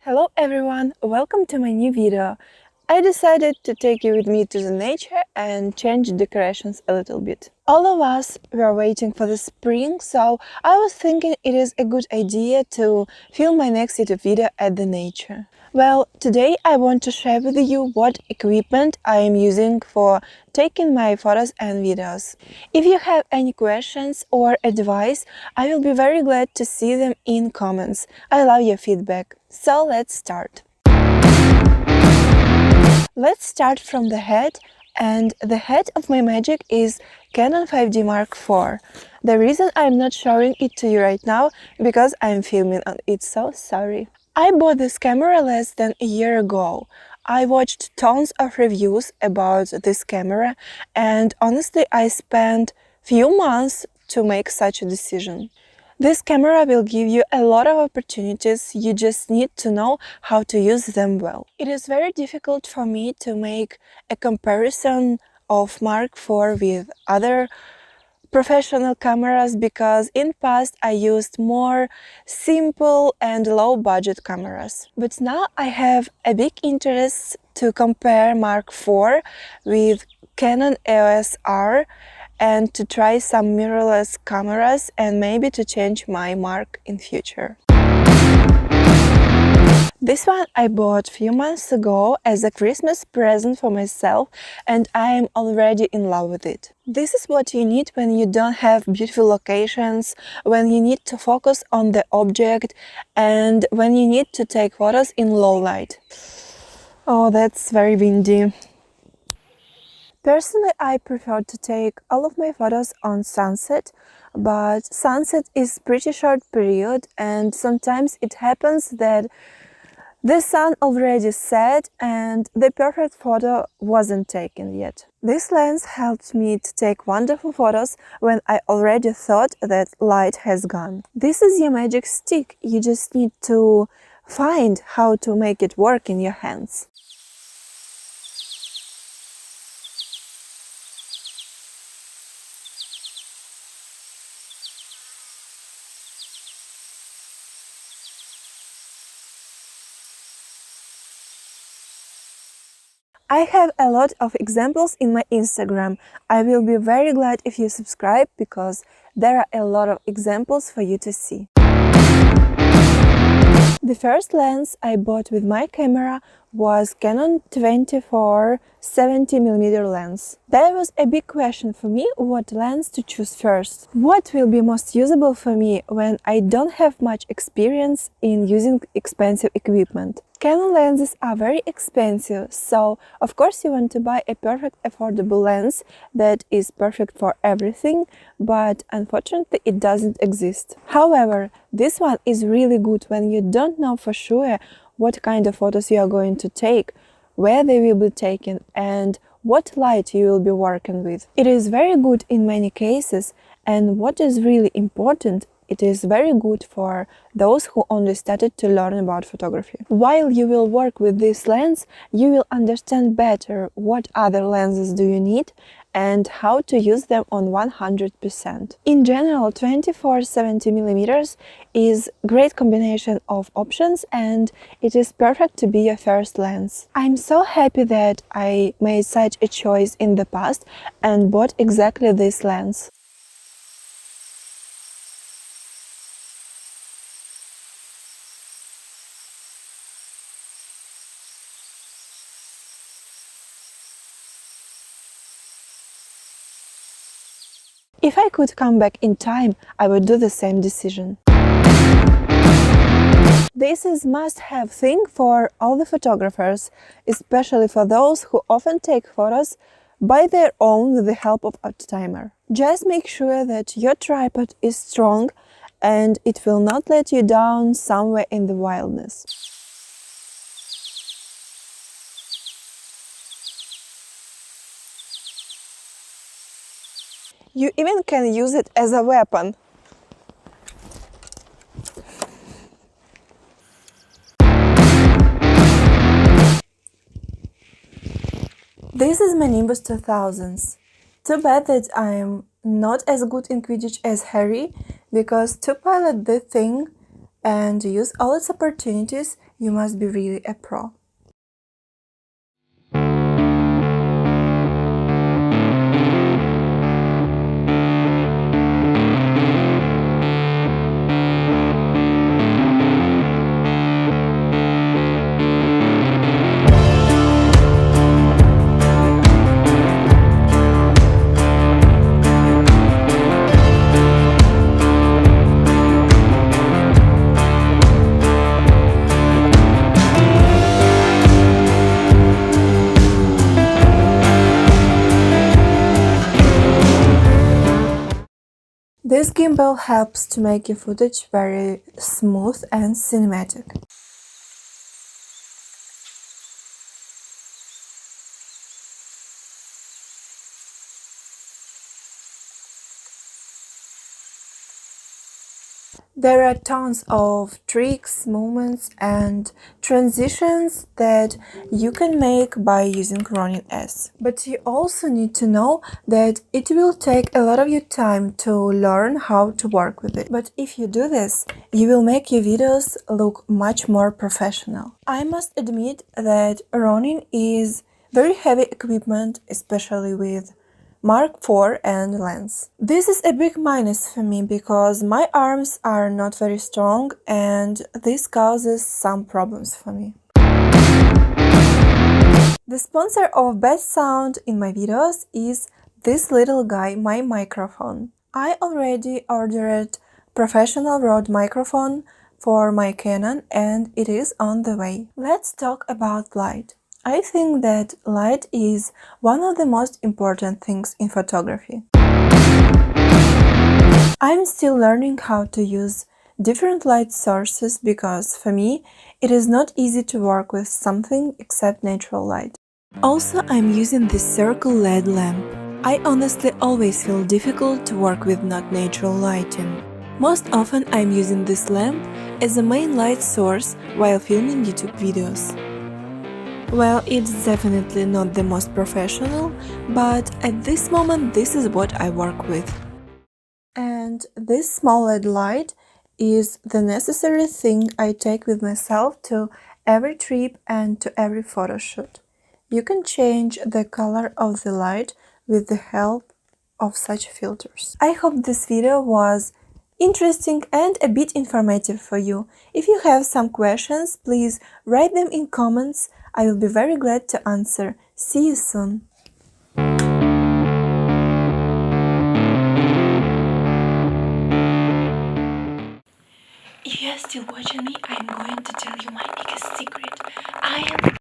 Hello everyone, welcome to my new video. I decided to take you with me to the nature and change decorations a little bit. All of us were waiting for the spring, so I was thinking it is a good idea to film my next YouTube video at the nature. Well, today I want to share with you what equipment I am using for taking my photos and videos. If you have any questions or advice, I will be very glad to see them in comments. I love your feedback. So let's start. Let's start from the head, and the head of my Magic is Canon 5D Mark IV. The reason I'm not showing it to you right now because I'm filming on it, so sorry. I bought this camera less than a year ago. I watched tons of reviews about this camera and honestly I spent few months to make such a decision. This camera will give you a lot of opportunities, you just need to know how to use them well. It is very difficult for me to make a comparison of Mark IV with other professional cameras because in past I used more simple and low budget cameras. But now I have a big interest to compare Mark IV with Canon EOS R and to try some mirrorless cameras and maybe to change my Mark in future. This one I bought a few months ago as a Christmas present for myself and I am already in love with it. This is what you need when you don't have beautiful locations, when you need to focus on the object and when you need to take photos in low light. Oh, that's very windy. Personally, I prefer to take all of my photos on sunset, but sunset is pretty short period and sometimes it happens that the sun already set and the perfect photo wasn't taken yet. This lens helped me to take wonderful photos when I already thought that light has gone. This is your magic stick, you just need to find how to make it work in your hands. I have a lot of examples in my Instagram. I will be very glad if you subscribe because there are a lot of examples for you to see. The first lens I bought with my camera was Canon 24 70mm lens. That was a big question for me, what lens to choose first. What will be most usable for me when I don't have much experience in using expensive equipment? Canon lenses are very expensive, so of course you want to buy a perfect affordable lens that is perfect for everything, but unfortunately it doesn't exist. However, this one is really good when you don't know for sure what kind of photos you are going to take, where they will be taken and what light you will be working with. It is very good in many cases, and what is really important, it is very good for those who only started to learn about photography. While you will work with this lens, you will understand better what other lenses do you need and how to use them on 100%. In general, 24-70mm is a great combination of options and it is perfect to be your first lens. I'm so happy that I made such a choice in the past and bought exactly this lens. If I could come back in time, I would do the same decision. This is must-have thing for all the photographers, especially for those who often take photos by their own with the help of a timer. Just make sure that your tripod is strong and it will not let you down somewhere in the wilderness. You even can use it as a weapon. This is my Nimbus 2000s. Too bad that I am not as good in Quidditch as Harry, because to pilot the thing and use all its opportunities, you must be really a pro. This gimbal helps to make your footage very smooth and cinematic. There are tons of tricks, movements and transitions that you can make by using Ronin S. But you also need to know that it will take a lot of your time to learn how to work with it. But if you do this, you will make your videos look much more professional. I must admit that Ronin is very heavy equipment, especially with Mark IV and lens. This is a big minus for me because my arms are not very strong and this causes some problems for me. The sponsor of best sound in my videos is this little guy, my microphone. I already ordered professional Rode microphone for my Canon and it is on the way. Let's talk about light. I think that light is one of the most important things in photography. I'm still learning how to use different light sources because for me it is not easy to work with something except natural light. Also, I'm using this circle LED lamp. I honestly always feel difficult to work with not natural lighting. Most often I'm using this lamp as a main light source while filming YouTube videos. Well, it's definitely not the most professional, but at this moment this is what I work with. And this small LED light is the necessary thing I take with myself to every trip and to every photo shoot. You can change the color of the light with the help of such filters. I hope this video was interesting and a bit informative for you. If you have some questions, please write them in comments. I will be very glad to answer. See you soon! If you are still watching me, I'm going to tell you my biggest secret. I am